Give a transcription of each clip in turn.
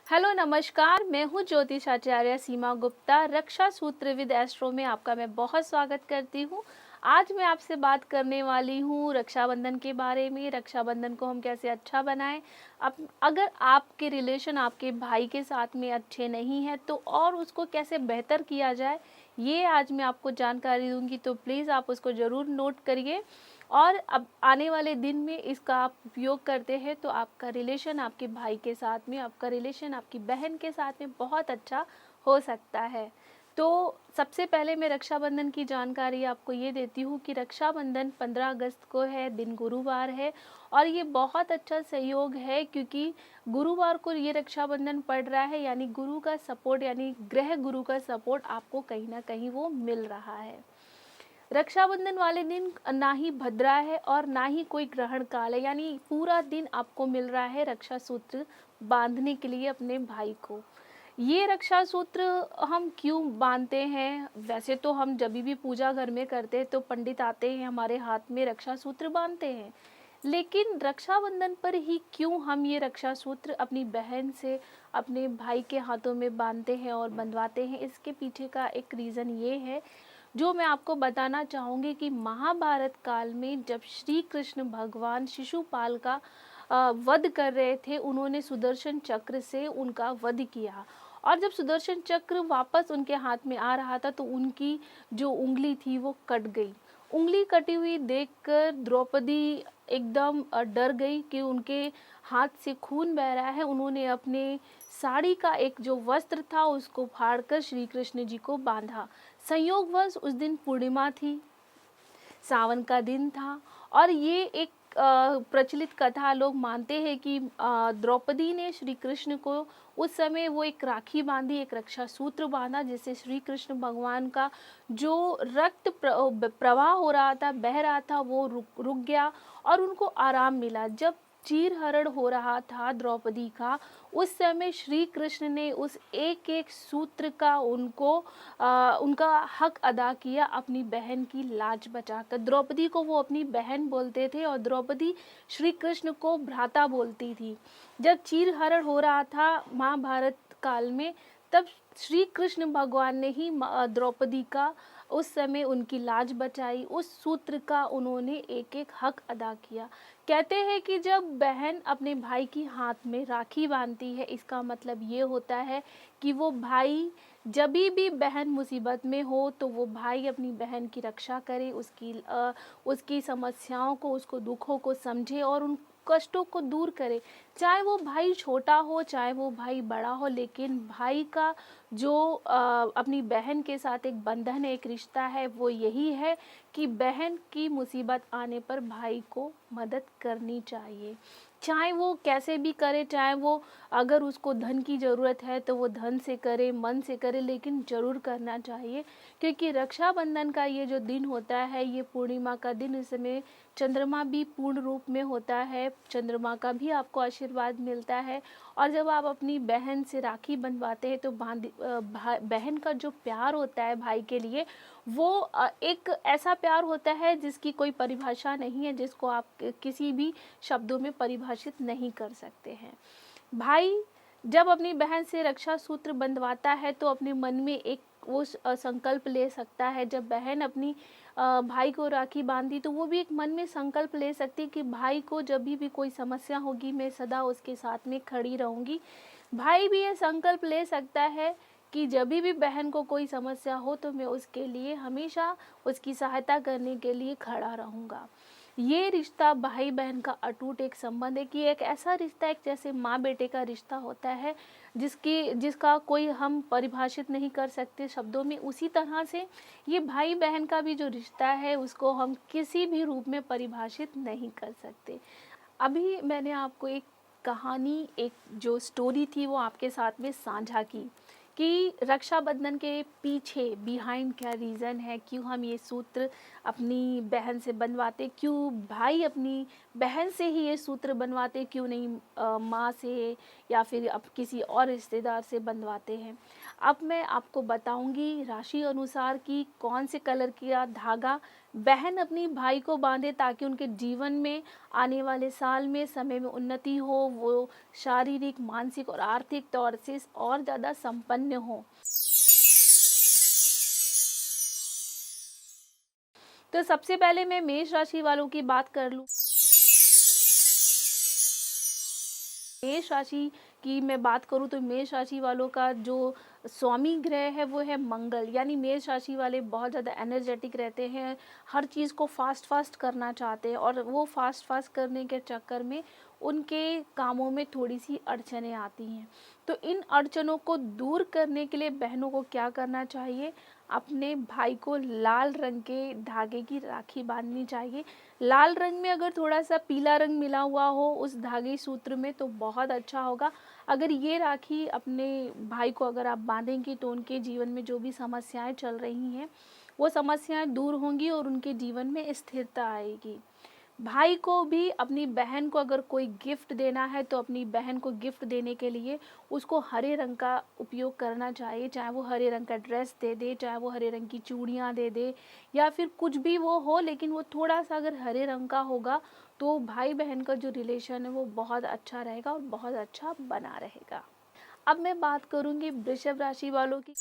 Hello नमस्कार, मैं हूँ ज्योतिष आचार्य सीमा गुप्ता। रक्षा सूत्र विद एस्ट्रो में आपका मैं बहुत स्वागत करती हूँ। आज मैं आपसे बात करने वाली हूँ रक्षाबंधन के बारे में। रक्षाबंधन को हम कैसे अच्छा बनाएं। अब अगर आपके रिलेशन आपके भाई के साथ में अच्छे नहीं हैं तो और उसको कैसे बेहतर किया जाए, ये आज मैं आपको जानकारी दूंगी। तो प्लीज़ आप उसको ज़रूर नोट करिए और अब आने वाले दिन में इसका आप उपयोग करते हैं तो आपका रिलेशन आपके भाई के साथ में, आपका रिलेशन आपकी बहन के साथ में बहुत अच्छा हो सकता है। तो सबसे पहले मैं रक्षाबंधन की जानकारी आपको ये देती हूँ कि रक्षाबंधन 15 अगस्त को है, दिन गुरुवार है और ये बहुत अच्छा सहयोग है क्योंकि गुरुवार को ये रक्षाबंधन पड़ रहा है, यानी गुरु का सपोर्ट, यानी ग्रह गुरु का सपोर्ट आपको कहीं ना कहीं वो मिल रहा है। रक्षाबंधन वाले दिन ना ही भद्रा है और ना ही कोई ग्रहण काल है, यानी पूरा दिन आपको मिल रहा है रक्षा सूत्र बांधने के लिए अपने भाई को। ये रक्षा सूत्र हम क्यों बांधते हैं? वैसे तो हम जब भी पूजा घर में करते हैं तो पंडित आते हैं, हमारे हाथ में रक्षा सूत्र बांधते हैं, लेकिन रक्षाबंधन पर ही क्यों हम ये रक्षा सूत्र अपनी बहन से अपने भाई के हाथों में बांधते हैं और बंधवाते हैं? इसके पीछे का एक रीज़न ये है जो मैं आपको बताना चाहूँगी कि महाभारत काल में जब श्री कृष्ण भगवान शिशुपाल का वध कर रहे थे, उन्होंने सुदर्शन चक्र से उनका वध किया और जब सुदर्शन चक्र वापस उनके हाथ में आ रहा था तो उनकी जो उंगली थी वो कट गई। उंगली कटी हुई देखकर द्रौपदी एकदम डर गई कि उनके हाथ से खून बह रहा है। उन्होंने अपने साड़ी का एक जो वस्त्र था उसको फाड़कर श्री कृष्ण जी को बांधा। संयोगवश उस दिन पूर्णिमा थी, सावन का दिन था और ये एक प्रचलित कथा लोग मानते हैं कि द्रौपदी ने श्री कृष्ण को उस समय वो एक राखी बांधी, एक रक्षा सूत्र बांधा, जिससे श्री कृष्ण भगवान का जो रक्त प्रवाह हो रहा था, बह रहा था, वो रुक गया और उनको आराम मिला। जब चीरहरण हो रहा था द्रौपदी का, उस समय श्री कृष्ण ने उस एक एक सूत्र का उनका हक अदा किया अपनी बहन की लाज बचाकर। द्रौपदी को वो अपनी बहन बोलते थे और द्रौपदी श्री कृष्ण को भ्राता बोलती थी। जब चीरहरण हो रहा था महाभारत काल में, तब श्री कृष्ण भगवान ने ही द्रौपदी का उस समय उनकी लाज बचाई। उस सूत्र का उन्होंने एक एक हक अदा किया। कहते हैं कि जब बहन अपने भाई की हाथ में राखी बांधती है, इसका मतलब ये होता है कि वो भाई जब भी बहन मुसीबत में हो तो वो भाई अपनी बहन की रक्षा करे, उसकी समस्याओं को, उसको दुखों को समझे और उन कष्टों को दूर करे। चाहे वो भाई छोटा हो, चाहे वो भाई बड़ा हो, लेकिन भाई का जो अपनी बहन के साथ एक बंधन है, एक रिश्ता है, वो यही है कि बहन की मुसीबत आने पर भाई को मदद करनी चाहिए। चाहे वो कैसे भी करे, चाहे वो अगर उसको धन की ज़रूरत है तो वो धन से करे, मन से करे, लेकिन ज़रूर करना चाहिए। क्योंकि रक्षाबंधन का ये जो दिन होता है, ये पूर्णिमा का दिन, इस समय चंद्रमा भी पूर्ण रूप में होता है, चंद्रमा का भी आपको आशीर्वाद मिलता है। और जब आप अपनी बहन से राखी बंधवाते हैं तो बहन का जो प्यार होता है भाई के लिए, वो एक ऐसा प्यार होता है जिसकी कोई परिभाषा नहीं है, जिसको आप किसी भी शब्दों में परिभाषित नहीं कर सकते हैं। भाई जब अपनी बहन से रक्षा सूत्र बंधवाता है तो अपने मन में एक वो संकल्प ले सकता है। जब बहन अपनी भाई को राखी बांधी तो वो भी एक मन में संकल्प ले सकती है कि भाई को जब भी कोई समस्या होगी मैं सदा उसके साथ में खड़ी रहूँगी। भाई भी ये संकल्प ले सकता है कि जब भी बहन को कोई समस्या हो तो मैं उसके लिए हमेशा उसकी सहायता करने के लिए खड़ा रहूँगा। ये रिश्ता भाई बहन का अटूट एक संबंध है कि एक ऐसा रिश्ता है जैसे माँ बेटे का रिश्ता होता है, जिसका कोई हम परिभाषित नहीं कर सकते शब्दों में। उसी तरह से ये भाई बहन का भी जो रिश्ता है उसको हम किसी भी रूप में परिभाषित नहीं कर सकते। अभी मैंने आपको एक कहानी, एक जो स्टोरी थी वो आपके साथ में साझा की कि रक्षाबंधन के पीछे बिहाइंड क्या रीज़न है, क्यों हम ये सूत्र अपनी बहन से बनवाते, क्यों भाई अपनी बहन से ही ये सूत्र बनवाते, क्यों नहीं माँ से या फिर अब किसी और रिश्तेदार से बनवाते हैं। अब मैं आपको बताऊंगी राशि अनुसार कि कौन से कलर का धागा बहन अपनी भाई को बांधे ताकि उनके जीवन में आने वाले साल में समय में उन्नति हो, वो शारीरिक, मानसिक और आर्थिक तौर से और ज़्यादा संपन्न हो। तो सबसे पहले मैं मेष राशि वालों की बात कर लूँ। मेष राशि की मैं बात करूँ तो मेष राशि वालों का जो स्वामी ग्रह है वो है मंगल। यानी मेष राशि वाले बहुत ज़्यादा एनर्जेटिक रहते हैं, हर चीज़ को फास्ट फास्ट करना चाहते हैं और वो फास्ट फास्ट करने के चक्कर में उनके कामों में थोड़ी सी अड़चनें आती हैं। तो इन अड़चनों को दूर करने के लिए बहनों को क्या करना चाहिए, अपने भाई को लाल रंग के धागे की राखी बांधनी चाहिए। लाल रंग में अगर थोड़ा सा पीला रंग मिला हुआ हो उस धागे सूत्र में तो बहुत अच्छा होगा। अगर ये राखी अपने भाई को अगर आप बांधेंगी तो उनके जीवन में जो भी समस्याएं चल रही हैं वो समस्याएं दूर होंगी और उनके जीवन में स्थिरता आएगी। भाई को भी अपनी बहन को अगर कोई गिफ्ट देना है तो अपनी बहन को गिफ्ट देने के लिए उसको हरे रंग का उपयोग करना चाहिए। चाहे वो हरे रंग का ड्रेस दे दे, चाहे वो हरे रंग की चूड़ियाँ दे दे या फिर कुछ भी वो हो, लेकिन वो थोड़ा सा अगर हरे रंग का होगा तो भाई बहन का जो रिलेशन है वो बहुत अच्छा रहेगा और बहुत अच्छा बना रहेगा। अब मैं बात करूंगी वृषभ राशि वालों की।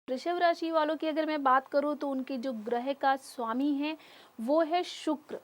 वृषभ राशि वालों की अगर मैं बात करूं तो उनके जो ग्रह का स्वामी है वो है शुक्र।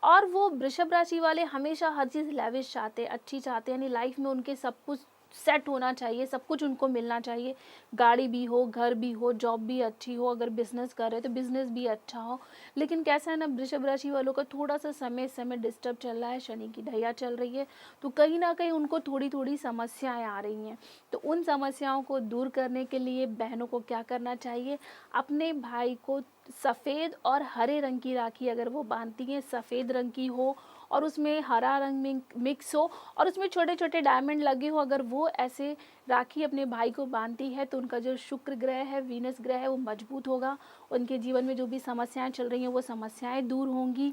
और वो वृषभ राशि वाले हमेशा हर चीज़ लैविश चाहते हैं, अच्छी चाहते हैं, यानी लाइफ में उनके सब कुछ सेट होना चाहिए, सब कुछ उनको मिलना चाहिए। गाड़ी भी हो, घर भी हो, जॉब भी अच्छी हो, अगर बिजनेस कर रहे हैं तो बिजनेस भी अच्छा हो। लेकिन कैसा है ना, वृषभ राशि वालों का थोड़ा सा समय समय डिस्टर्ब चल रहा है, शनि की ढैया चल रही है, तो कहीं ना कहीं उनको थोड़ी थोड़ी समस्याएं आ रही हैं। तो उन समस्याओं को दूर करने के लिए बहनों को क्या करना चाहिए, अपने भाई को सफ़ेद और हरे रंग की राखी अगर वो बांधती हैं, सफ़ेद रंग की हो और उसमें हरा रंग मिक्स हो और उसमें छोटे छोटे डायमंड लगे हो, अगर वो ऐसे राखी अपने भाई को बांधती है तो उनका जो शुक्र ग्रह है, वीनस ग्रह है, वो मजबूत होगा। उनके जीवन में जो भी समस्याएं चल रही हैं वो समस्याएं दूर होंगी।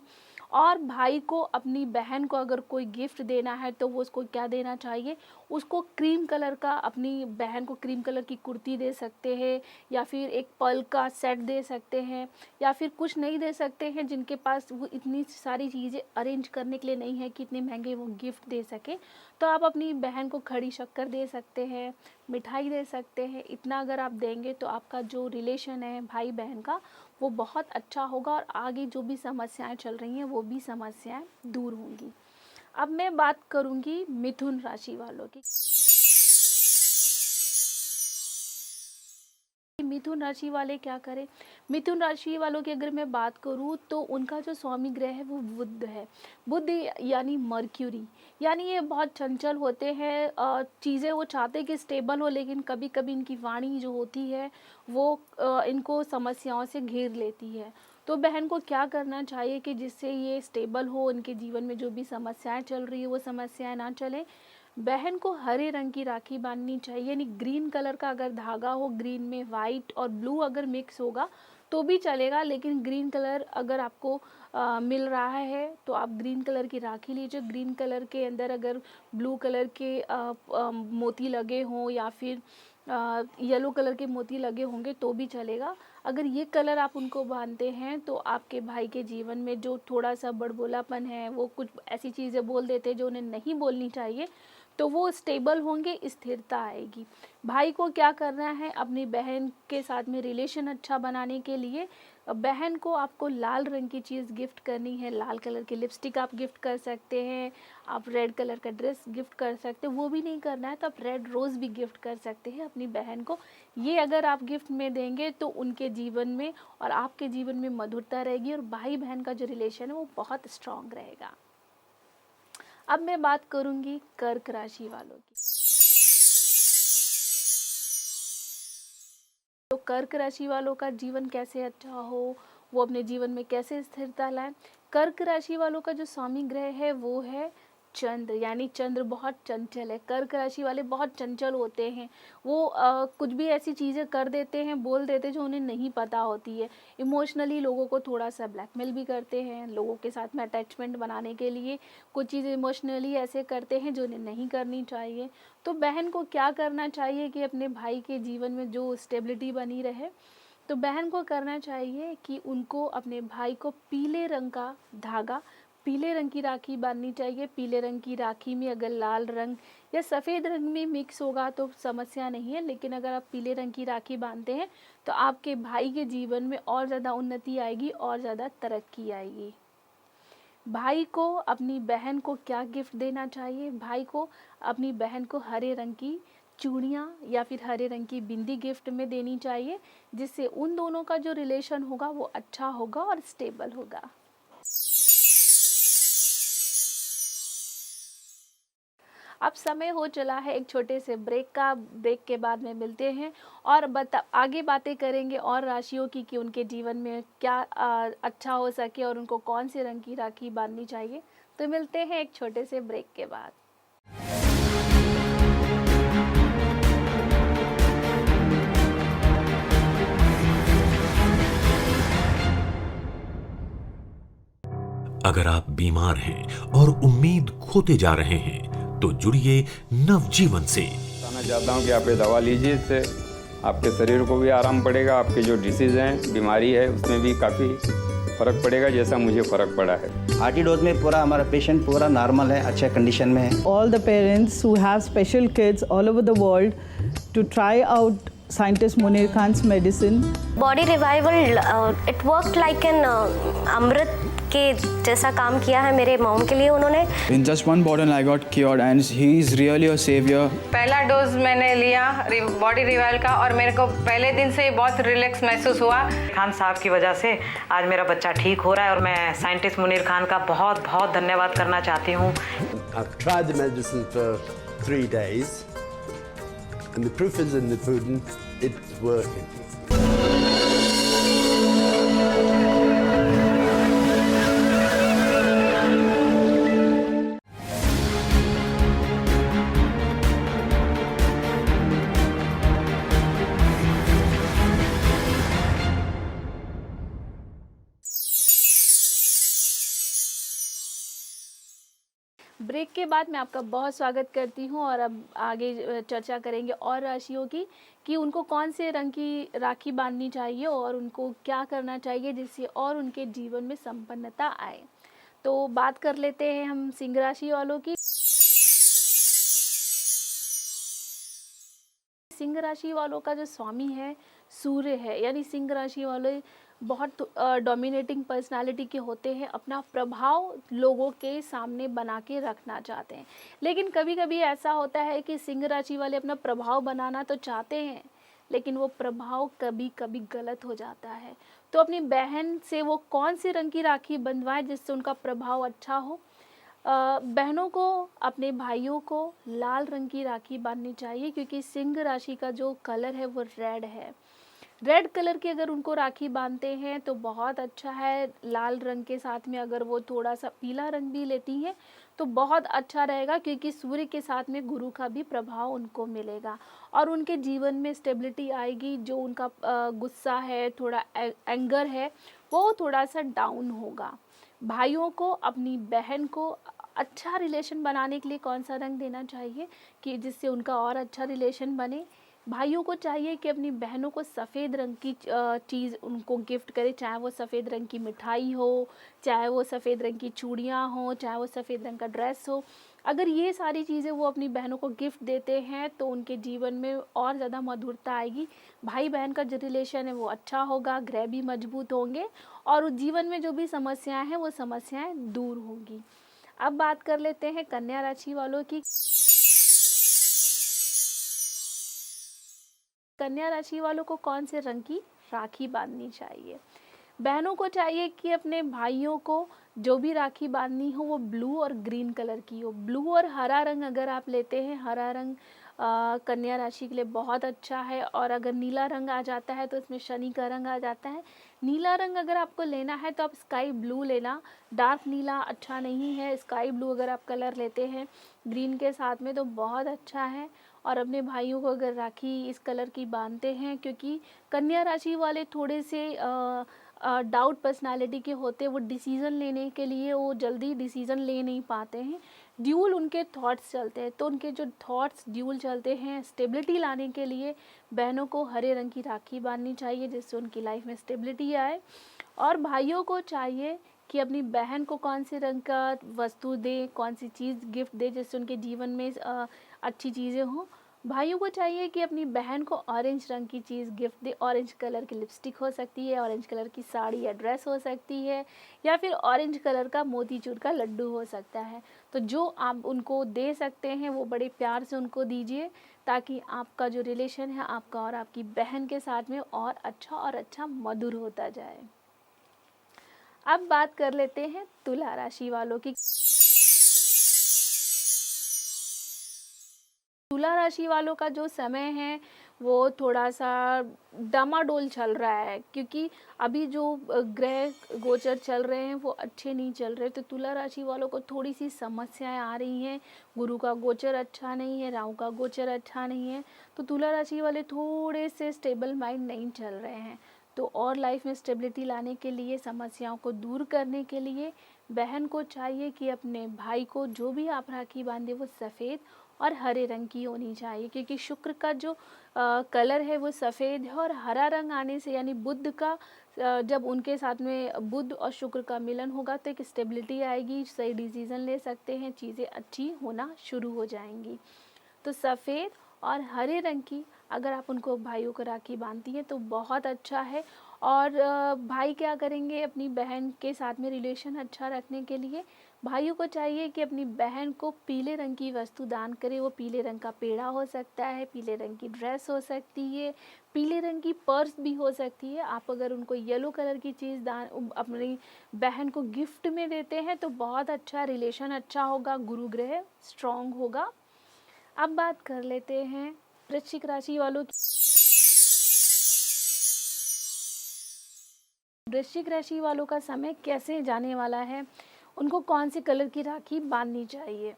और भाई को अपनी बहन को अगर कोई गिफ्ट देना है तो वो उसको क्या देना चाहिए, उसको क्रीम कलर का, अपनी बहन को क्रीम कलर की कुर्ती दे सकते हैं या फिर एक पर्ल का सेट दे सकते हैं या फिर कुछ नहीं दे सकते हैं, जिनके पास वो इतनी सारी चीज़ें अरेंज करने के लिए नहीं है कि इतने महंगे वो गिफ्ट दे सके, तो आप अपनी बहन को खड़ी शक्कर दे सकते हैं, मिठाई दे सकते हैं। इतना अगर आप देंगे तो आपका जो रिलेशन है भाई बहन का वो बहुत अच्छा होगा और आगे जो भी समस्याएं चल रही हैं वो भी समस्याएं दूर होंगी। अब मैं बात करूंगी मिथुन राशि वालों की। मिथुन राशि वाले क्या करें, मिथुन राशि वालों की अगर मैं बात करूं तो उनका जो स्वामी ग्रह है वो बुध है। बुध यानी मर्क्यूरी, यानी ये बहुत चंचल होते हैं, चीज़ें वो चाहते हैं कि स्टेबल हो, लेकिन कभी कभी इनकी वाणी जो होती है वो इनको समस्याओं से घेर लेती है। तो बहन को क्या करना चाहिए कि जिससे ये स्टेबल हो, इनके जीवन में जो भी समस्याएं चल रही है वो समस्याएं ना चले। बहन को हरे रंग की राखी बांधनी चाहिए, यानी ग्रीन कलर का अगर धागा हो, ग्रीन में वाइट और ब्लू अगर मिक्स होगा तो भी चलेगा, लेकिन ग्रीन कलर अगर आपको मिल रहा है तो आप ग्रीन कलर की राखी लीजिए। ग्रीन कलर के अंदर अगर ब्लू कलर के मोती लगे हों या फिर येलो कलर के मोती लगे होंगे तो भी चलेगा। अगर ये कलर आप उनको बांधते हैं तो आपके भाई के जीवन में जो थोड़ा सा बड़बोलापन है, वो कुछ ऐसी चीज़ें बोल देते हैं जो उन्हें नहीं बोलनी चाहिए, तो वो स्टेबल होंगे, स्थिरता आएगी। भाई को क्या करना है, अपनी बहन के साथ में रिलेशन अच्छा बनाने के लिए बहन को आपको लाल रंग की चीज़ गिफ्ट करनी है। लाल कलर की लिपस्टिक आप गिफ्ट कर सकते हैं, आप रेड कलर का ड्रेस गिफ्ट कर सकते हैं, वो भी नहीं करना है तो आप रेड रोज़ भी गिफ्ट कर सकते हैं अपनी बहन को। ये अगर आप गिफ्ट में देंगे तो उनके जीवन में और आपके जीवन में मधुरता रहेगी और भाई बहन का जो रिलेशन है वो बहुत स्ट्रांग रहेगा। अब मैं बात करूंगी कर्क राशि वालों की। तो कर्क राशि वालों का जीवन कैसे अच्छा हो, वो अपने जीवन में कैसे स्थिरता लाए। कर्क राशि वालों का जो स्वामी ग्रह है वो है चंद्र, यानी चंद्र बहुत चंचल है। कर्क राशि वाले बहुत चंचल होते हैं। वो कुछ भी ऐसी चीज़ें कर देते हैं, बोल देते हैं जो उन्हें नहीं पता होती है। इमोशनली लोगों को थोड़ा-सा ब्लैकमेल भी करते हैं, लोगों के साथ में अटैचमेंट बनाने के लिए कुछ चीज़ें इमोशनली ऐसे करते हैं जो उन्हें नहीं करनी चाहिए। तो बहन को क्या करना चाहिए कि अपने भाई के जीवन में जो स्टेबिलिटी बनी रहे, तो बहन को करना चाहिए कि उनको अपने भाई को पीले रंग का धागा, पीले रंग की राखी बांधनी चाहिए। पीले रंग की राखी में अगर लाल रंग या सफ़ेद रंग में मिक्स होगा तो समस्या नहीं है, लेकिन अगर आप पीले रंग की राखी बांधते हैं तो आपके भाई के जीवन में और ज़्यादा उन्नति आएगी और ज़्यादा तरक्की आएगी। भाई को अपनी बहन को क्या गिफ्ट देना चाहिए? भाई को अपनी बहन को हरे रंग की चूड़ियाँ या फिर हरे रंग की बिंदी गिफ्ट में देनी चाहिए, जिससे उन दोनों का जो रिलेशन होगा वो अच्छा होगा और स्टेबल होगा। अब समय हो चला है एक छोटे से ब्रेक का। ब्रेक के बाद में मिलते हैं और आगे बातें करेंगे और राशियों की कि उनके जीवन में क्या अच्छा हो सके और उनको कौन से रंग की राखी बांधनी चाहिए। तो मिलते हैं एक छोटे से ब्रेक के बाद। अगर आप बीमार हैं और उम्मीद खोते जा रहे हैं तो जुड़िए नवजीवन से। बताना चाहता हूँ कि आप ये दवा लीजिए, इससे आपके शरीर को भी आराम पड़ेगा, आपके जो डिसीज़ हैं, बीमारी है, उसमें भी काफ़ी फ़र्क पड़ेगा, जैसा मुझे फ़र्क पड़ा है। आरटी डोज में पूरा हमारा पेशेंट पूरा नॉर्मल है, अच्छे कंडीशन में है। All the parents who have special kids all over the world to try out scientist Munir Khan's medicine. Body revival it work like an अमृत के जैसा काम किया है मेरे मॉम के लिए उन्होंने। In just one bottle I got cured and he is really a savior. पहला डोज मैंने लिया बॉडी रिवाइवल का और मेरे को पहले दिन से बहुत रिलैक्स महसूस हुआ। खान साहब की वजह से आज मेरा बच्चा ठीक हो रहा है और मैं साइंटिस्ट मुनीर खान का बहुत बहुत धन्यवाद करना चाहती हूँ। I've tried the medicine for 3 days and the proof is in the pudding, it's working. Break के बाद मैं आपका बहुत स्वागत करती हूं और अब आगे चर्चा करेंगे और राशियों की कि उनको कौन से रंग की राखी बांधनी चाहिए और उनको क्या करना चाहिए जिससे और उनके जीवन में संपन्नता आए। तो बात कर लेते हैं हम सिंह राशि वालों की। सिंह राशि वालों का जो स्वामी है सूर्य है, यानी सिंह राशि वाले बहुत डोमिनेटिंग पर्सनालिटी के होते हैं, अपना प्रभाव लोगों के सामने बना के रखना चाहते हैं। लेकिन कभी कभी ऐसा होता है कि सिंह राशि वाले अपना प्रभाव बनाना तो चाहते हैं, लेकिन वो प्रभाव कभी कभी गलत हो जाता है। तो अपनी बहन से वो कौन सी रंग की राखी बंधवाएं जिससे उनका प्रभाव अच्छा हो। बहनों को अपने भाइयों को लाल रंग की राखी बांधनी चाहिए, क्योंकि सिंह राशि का जो कलर है वो रेड है। रेड कलर की अगर उनको राखी बांधते हैं तो बहुत अच्छा है। लाल रंग के साथ में अगर वो थोड़ा सा पीला रंग भी लेती हैं तो बहुत अच्छा रहेगा, क्योंकि सूर्य के साथ में गुरु का भी प्रभाव उनको मिलेगा और उनके जीवन में स्टेबिलिटी आएगी। जो उनका गुस्सा है, थोड़ा एंगर है, वो थोड़ा सा डाउन होगा। भाइयों को अपनी बहन को अच्छा रिलेशन बनाने के लिए कौन सा रंग देना चाहिए कि जिससे उनका और अच्छा रिलेशन बने। भाइयों को चाहिए कि अपनी बहनों को सफ़ेद रंग की चीज़ उनको गिफ्ट करे, चाहे वो सफ़ेद रंग की मिठाई हो, चाहे वो सफ़ेद रंग की चूड़ियाँ हो, चाहे वो सफ़ेद रंग का ड्रेस हो। अगर ये सारी चीज़ें वो अपनी बहनों को गिफ्ट देते हैं तो उनके जीवन में और ज़्यादा मधुरता आएगी। भाई बहन का जो रिलेशन है वो अच्छा होगा, ग्रह भी मजबूत होंगे और जीवन में जो भी समस्याएं हैं वो समस्याएं दूर होंगी। अब बात कर लेते हैं कन्या राशि वालों की। कन्या राशि वालों को कौन से रंग की राखी बांधनी चाहिए। बहनों को चाहिए कि अपने भाइयों को जो भी राखी बांधनी हो वो ब्लू और ग्रीन कलर की हो। ब्लू और हरा रंग अगर आप लेते हैं, हरा रंग कन्या राशि के लिए बहुत अच्छा है। और अगर नीला रंग आ जाता है तो इसमें शनि का रंग आ जाता है। नीला रंग अगर आपको लेना है तो आप स्काई ब्लू लेना, डार्क नीला अच्छा नहीं है। स्काई ब्लू अगर आप कलर लेते हैं ग्रीन के साथ में तो बहुत अच्छा है। और अपने भाइयों को अगर राखी इस कलर की बांधते हैं, क्योंकि कन्या राशि वाले थोड़े से डाउट पर्सनालिटी के होते हैं, वो डिसीज़न लेने के लिए वो जल्दी डिसीज़न ले नहीं पाते हैं, ड्यूल उनके थॉट्स चलते हैं। तो उनके जो थॉट्स ड्यूल चलते हैं, स्टेबिलिटी लाने के लिए बहनों को हरे रंग की राखी बांधनी चाहिए, जिससे उनकी लाइफ में स्टेबिलिटी आए। और भाइयों को चाहिए कि अपनी बहन को कौन से रंग का वस्तु दे, कौन सी चीज़ गिफ्ट दे, जिससे उनके जीवन में अच्छी चीज़ें हों। भाइयों को चाहिए कि अपनी बहन को ऑरेंज रंग की चीज़ गिफ्ट दे। ऑरेंज कलर की लिपस्टिक हो सकती है, ऑरेंज कलर की साड़ी या ड्रेस हो सकती है, या फिर ऑरेंज कलर का मोतीचूर का लड्डू हो सकता है। तो जो आप उनको दे सकते हैं वो बड़े प्यार से उनको दीजिए, ताकि आपका जो रिलेशन है आपका और आपकी बहन के साथ में और अच्छा मधुर होता जाए। अब बात कर लेते हैं तुला राशि वालों की। तुला राशि वालों का जो समय है वो थोड़ा सा डामाडोल चल रहा है, क्योंकि अभी जो ग्रह गोचर चल रहे हैं वो अच्छे नहीं चल रहे। तो तुला राशि वालों को थोड़ी सी समस्याएं आ रही हैं। गुरु का गोचर अच्छा नहीं है, राहु का गोचर अच्छा नहीं है, तो तुला राशि वाले थोड़े से स्टेबल माइंड नहीं चल रहे हैं। तो और लाइफ में स्टेबिलिटी लाने के लिए, समस्याओं को दूर करने के लिए बहन को चाहिए कि अपने भाई को जो भी आप राखी बांधे वो सफ़ेद और हरे रंग की होनी चाहिए, क्योंकि शुक्र का जो कलर है वो सफ़ेद है। और हरा रंग आने से यानी बुध का जब उनके साथ में बुध और शुक्र का मिलन होगा तो एक स्टेबिलिटी आएगी, सही डिसीज़न ले सकते हैं, चीज़ें अच्छी होना शुरू हो जाएंगी। तो सफ़ेद और हरे रंग की अगर आप उनको भाइयों को राखी बांधती हैं तो बहुत अच्छा है। और भाई क्या करेंगे अपनी बहन के साथ में रिलेशन अच्छा रखने के लिए, भाइयों को चाहिए कि अपनी बहन को पीले रंग की वस्तु दान करे। वो पीले रंग का पेड़ा हो सकता है, पीले रंग की ड्रेस हो सकती है, पीले रंग की पर्स भी हो सकती है। आप अगर उनको येलो कलर की चीज़ दान अपनी बहन को गिफ्ट में देते हैं तो बहुत अच्छा, रिलेशन अच्छा होगा, गुरु ग्रह स्ट्रॉन्ग होगा। अब बात कर लेते हैं वृश्चिक राशि वालों की। वृश्चिक राशि वालों का समय कैसे जाने वाला है, उनको कौन से कलर की राखी बांधनी चाहिए।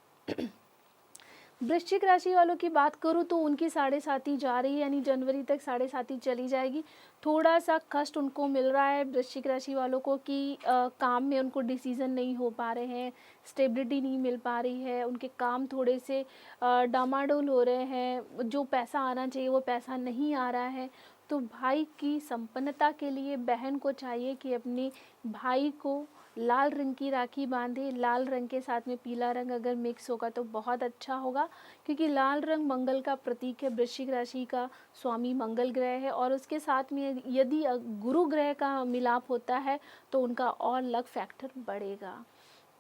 वृश्चिक राशि वालों की बात करूँ तो उनकी 7.5 जा रही है, यानी जनवरी तक 7.5 चली जाएगी। थोड़ा सा कष्ट उनको मिल रहा है वृश्चिक राशि वालों को कि काम में उनको डिसीज़न नहीं हो पा रहे हैं, स्टेबिलिटी नहीं मिल पा रही है, उनके काम थोड़े से डामाडोल हो रहे हैं, जो पैसा आना चाहिए वो पैसा नहीं आ रहा है। तो भाई की संपन्नता के लिए बहन को चाहिए कि अपने भाई को लाल रंग की राखी बांधे। लाल रंग के साथ में पीला रंग अगर मिक्स होगा तो बहुत अच्छा होगा, क्योंकि लाल रंग मंगल का प्रतीक है। वृश्चिक राशि का स्वामी मंगल ग्रह है, और उसके साथ में यदि गुरु ग्रह का मिलाप होता है तो उनका और लक फैक्टर बढ़ेगा।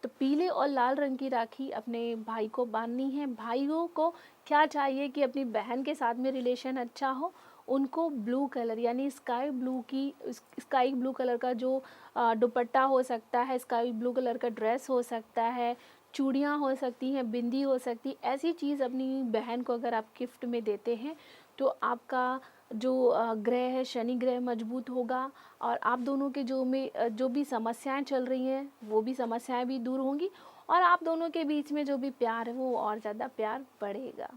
तो पीले और लाल रंग की राखी अपने भाई को बांधनी है। भाइयों को क्या चाहिए कि अपनी बहन के साथ में रिलेशन अच्छा हो, उनको ब्लू कलर यानी स्काई ब्लू कलर का जो दुपट्टा हो सकता है, स्काई ब्लू कलर का ड्रेस हो सकता है, चूड़ियाँ हो सकती हैं, बिंदी हो सकती है, ऐसी चीज़ अपनी बहन को अगर आप गिफ्ट में देते हैं तो आपका जो ग्रह है शनि ग्रह मजबूत होगा, और आप दोनों के जो भी समस्याएं चल रही हैं वो भी समस्याएं भी दूर होंगी, और आप दोनों के बीच में जो भी प्यार है वो और ज़्यादा प्यार बढ़ेगा।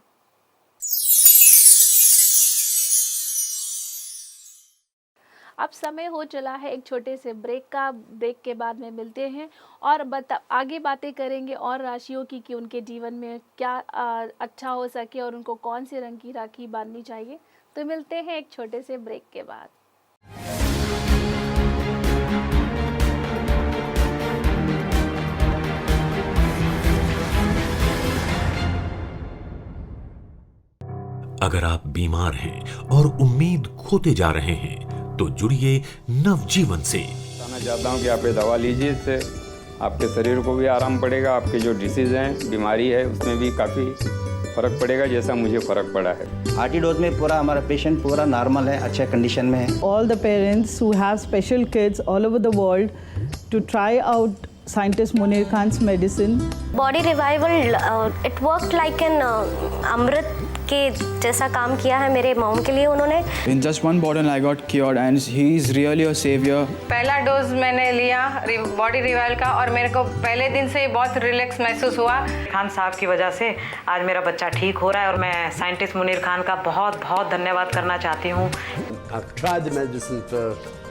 अब समय हो चला है एक छोटे से ब्रेक का। ब्रेक के बाद में मिलते हैं और आगे बातें करेंगे और राशियों की कि उनके जीवन में क्या अच्छा हो सके और उनको कौन से रंग की राखी बांधनी चाहिए। तो मिलते हैं एक छोटे से ब्रेक के बाद। अगर आप बीमार हैं और उम्मीद खोते जा रहे हैं तो जुड़िए नवजीवन से। बताना चाहता हूँ कि आप ये दवा लीजिए, इससे आपके शरीर को भी आराम पड़ेगा, आपके जो डिसीज़ हैं, बीमारी है, उसमें भी काफ़ी फ़र्क पड़ेगा, जैसा मुझे फ़र्क पड़ा है। आरटी डोज में पूरा हमारा पेशेंट पूरा नॉर्मल है, अच्छे कंडीशन में है। All the parents who have special kids all over the world to try out scientist Munir Khan's medicine. Body revival, it worked like an amrit के जैसा काम किया है मेरे मॉम के लिए उन्होंने। In just one bottle I got cured and he is really a savior. पहला डोज मैंने लिया बॉडी रिवाइवल का और मेरे को पहले दिन से ही बहुत रिलैक्स महसूस हुआ। खान साहब की वजह से आज मेरा बच्चा ठीक हो रहा है और मैं साइंटिस्ट मुनीर खान का बहुत बहुत धन्यवाद करना चाहती हूँ। I've tried the medicine for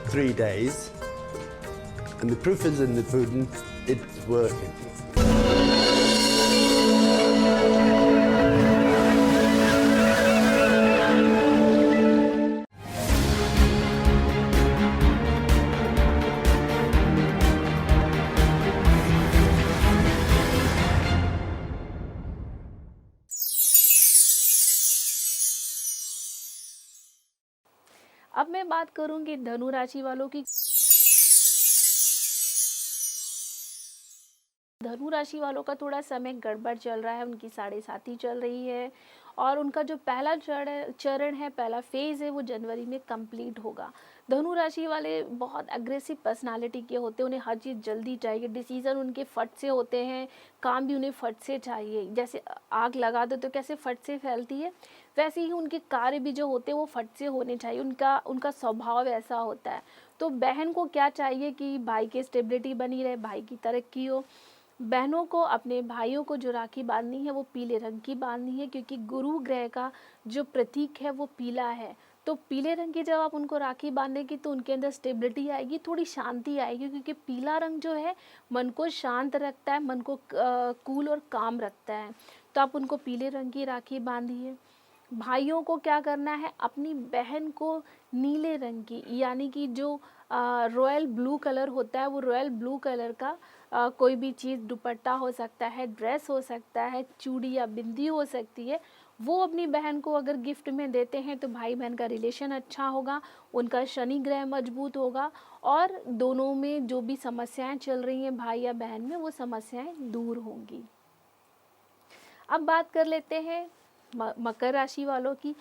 3 days and the proof is in the pudding, it's working. अब मैं बात करूंगी धनु राशि वालों की। धनु राशि वालों का थोड़ा समय गड़बड़ चल रहा है, उनकी 7.5 चल रही है और उनका जो पहला चरण है, पहला फेज़ है, वो जनवरी में कंप्लीट होगा। धनु राशि वाले बहुत अग्रेसिव पर्सनालिटी के होते हैं, उन्हें हर चीज़ जल्दी चाहिए, डिसीज़न उनके फट से होते हैं, काम भी उन्हें फट से चाहिए। जैसे आग लगा दो तो कैसे फट से फैलती है, वैसे ही उनके कार्य भी जो होते हैं वो फट से होने चाहिए, उनका स्वभाव ऐसा होता है। तो बहन को क्या चाहिए कि भाई की स्टेबिलिटी बनी रहे, भाई की तरक्की हो। बहनों को अपने भाइयों को जो राखी बांधनी है वो पीले रंग की बांधनी है, क्योंकि गुरु ग्रह का जो प्रतीक है वो पीला है। तो पीले रंग की जब आप उनको राखी बांधेंगी तो उनके अंदर स्टेबिलिटी आएगी, थोड़ी शांति आएगी, क्योंकि पीला रंग जो है मन को शांत रखता है, मन को कूल और काम रखता है। तो आप उनको पीले रंग की राखी बांधिए। भाइयों को क्या करना है, अपनी बहन को नीले रंग की, यानी कि जो रॉयल ब्लू कलर होता है, वो रॉयल ब्लू कलर का कोई भी चीज़, दुपट्टा हो सकता है, ड्रेस हो सकता है, चूड़ी या बिंदी हो सकती है, वो अपनी बहन को अगर गिफ्ट में देते हैं तो भाई बहन का रिलेशन अच्छा होगा, उनका शनि ग्रह मजबूत होगा और दोनों में जो भी समस्याएं चल रही हैं भाई या बहन में, वो समस्याएं दूर होंगी। अब बात कर लेते हैं मकर राशि वालों की।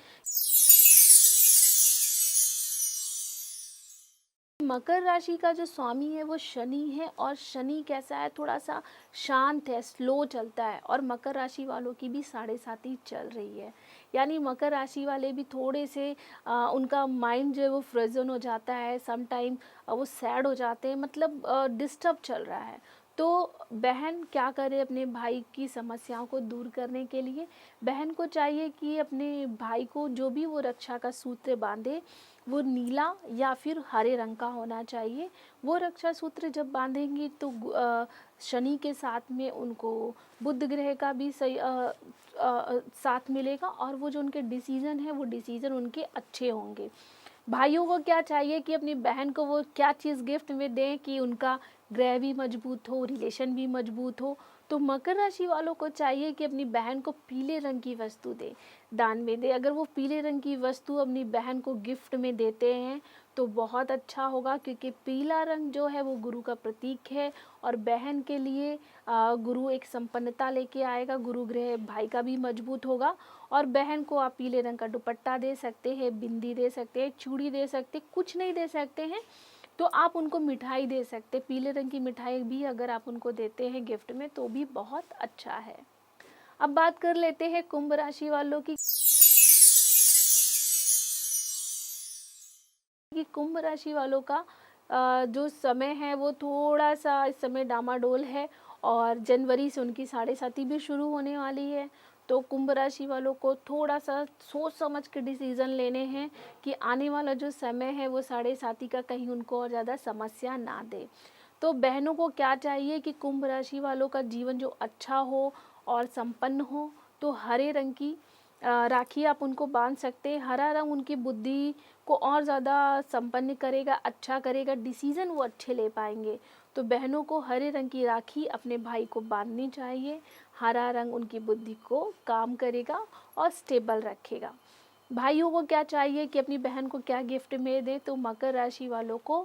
मकर राशि का जो स्वामी है वो शनि है और शनि कैसा है, थोड़ा सा शांत है, स्लो चलता है और मकर राशि वालों की भी 7.5 चल रही है। यानी मकर राशि वाले भी थोड़े से उनका माइंड जो है वो फ्रोजन हो जाता है, सम टाइम वो सैड हो जाते हैं, मतलब डिस्टर्ब चल रहा है। तो बहन क्या करे अपने भाई की समस्याओं को दूर करने के लिए, बहन को चाहिए कि अपने भाई को जो भी वो रक्षा का सूत्र बांधे वो नीला या फिर हरे रंग का होना चाहिए। वो रक्षा सूत्र जब बांधेंगी तो शनि के साथ में उनको बुध ग्रह का भी सही साथ मिलेगा और वो जो उनके डिसीज़न है वो डिसीज़न उनके अच्छे होंगे। भाइयों को क्या चाहिए कि अपनी बहन को वो क्या चीज़ गिफ्ट में दें कि उनका ग्रह भी मजबूत हो, रिलेशन भी मजबूत हो। तो मकर राशि वालों को चाहिए कि अपनी बहन को पीले रंग की वस्तु दे, दान में दे। अगर वो पीले रंग की वस्तु अपनी बहन को गिफ्ट में देते हैं तो बहुत अच्छा होगा, क्योंकि पीला रंग जो है वो गुरु का प्रतीक है और बहन के लिए गुरु एक संपन्नता लेके आएगा। गुरु ग्रह भाई का भी मजबूत होगा और बहन को आप पीले रंग का दुपट्टा दे सकते हैं, बिंदी दे सकते हैं, चूड़ी दे सकते, कुछ नहीं दे सकते हैं तो आप उनको मिठाई दे सकते। पीले रंग की मिठाई भी अगर आप उनको देते हैं गिफ्ट में तो भी बहुत अच्छा है। अब बात कर लेते हैं कुंभ राशि वालों की। कुंभ राशि वालों का जो समय है वो थोड़ा सा इस समय डामाडोल है और जनवरी से उनकी 7.5 भी शुरू होने वाली है। तो कुंभ राशि वालों को थोड़ा सा सोच समझ के डिसीज़न लेने हैं कि आने वाला जो समय है वो 7.5 का कहीं उनको और ज़्यादा समस्या ना दे। तो बहनों को क्या चाहिए कि कुंभ राशि वालों का जीवन जो अच्छा हो और संपन्न हो, तो हरे रंग की राखी आप उनको बांध सकते हैं। हरा रंग उनकी बुद्धि को और ज़्यादा संपन्न करेगा, अच्छा करेगा, डिसीज़न वो अच्छे ले पाएंगे। तो बहनों को हरे रंग की राखी अपने भाई को बांधनी चाहिए। हरा रंग उनकी बुद्धि को काम करेगा और स्टेबल रखेगा। भाइयों को क्या चाहिए कि अपनी बहन को क्या गिफ्ट में दें, तो मकर राशि वालों को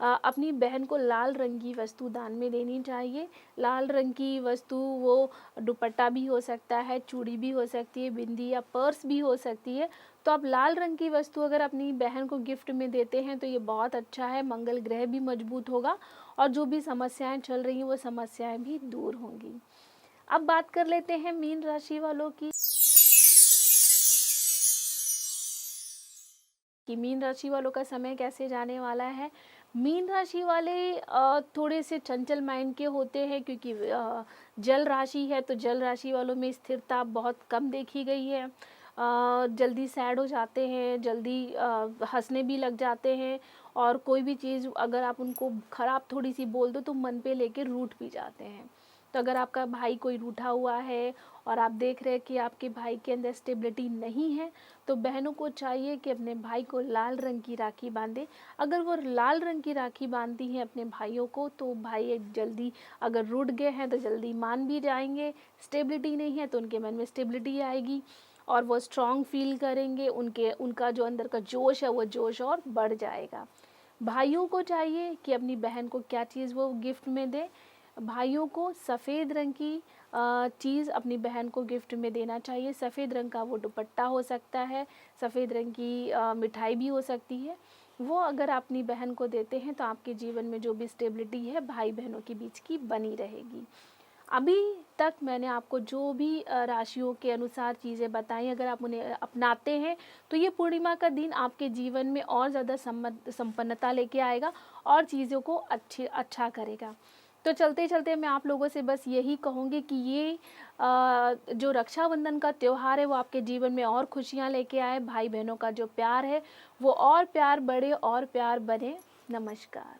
अपनी बहन को लाल रंग की वस्तु दान में देनी चाहिए। लाल रंग की वस्तु वो दुपट्टा भी हो सकता है, चूड़ी भी हो सकती है, बिंदी या पर्स भी हो सकती है। तो आप लाल रंग की वस्तु अगर अपनी बहन को गिफ्ट में देते हैं तो ये बहुत अच्छा है। मंगल ग्रह भी मजबूत होगा और जो भी समस्याएं चल रही हैं वो समस्याएं भी दूर होंगी। अब बात कर लेते हैं मीन राशि वालों की। कि मीन राशि वालों का समय कैसे जाने वाला है। मीन राशि वाले थोड़े से चंचल माइंड के होते हैं, क्योंकि जल राशि है, तो जल राशि वालों में स्थिरता बहुत कम देखी गई है। जल्दी सैड हो जाते हैं, जल्दी हंसने भी लग जाते हैं, और कोई भी चीज़ अगर आप उनको ख़राब थोड़ी सी बोल दो तो मन पे लेके रूठ भी जाते हैं। तो अगर आपका भाई कोई रूठा हुआ है और आप देख रहे हैं कि आपके भाई के अंदर स्टेबिलिटी नहीं है, तो बहनों को चाहिए कि अपने भाई को लाल रंग की राखी बांधे। अगर वो लाल रंग की राखी बांधती हैं अपने भाइयों को, तो भाई जल्दी, अगर रूठ गए हैं तो जल्दी मान भी जाएंगे, स्टेबिलिटी नहीं है तो उनके मन में स्टेबिलिटी आएगी और वो स्ट्रॉन्ग फील करेंगे, उनका जो अंदर का जोश है वो जोश और बढ़ जाएगा। भाइयों को चाहिए कि अपनी बहन को क्या चीज़ वो गिफ्ट में दे। भाइयों को सफ़ेद रंग की चीज़ अपनी बहन को गिफ्ट में देना चाहिए। सफ़ेद रंग का वो दुपट्टा हो सकता है, सफ़ेद रंग की मिठाई भी हो सकती है। वो अगर आप अपनी बहन को देते हैं तो आपके जीवन में जो भी स्टेबिलिटी है भाई बहनों के बीच की बनी रहेगी। अभी तक मैंने आपको जो भी राशियों के अनुसार चीज़ें बताई, अगर आप उन्हें अपनाते हैं तो ये पूर्णिमा का दिन आपके जीवन में और ज़्यादा संपन्नता लेके आएगा और चीज़ों को अच्छा करेगा। तो चलते चलते मैं आप लोगों से बस यही कहूँगी कि ये जो रक्षाबंधन का त्यौहार है वो आपके जीवन में और खुशियाँ लेके आए। भाई बहनों का जो प्यार है वो और प्यार बढ़े और प्यार बने। नमस्कार।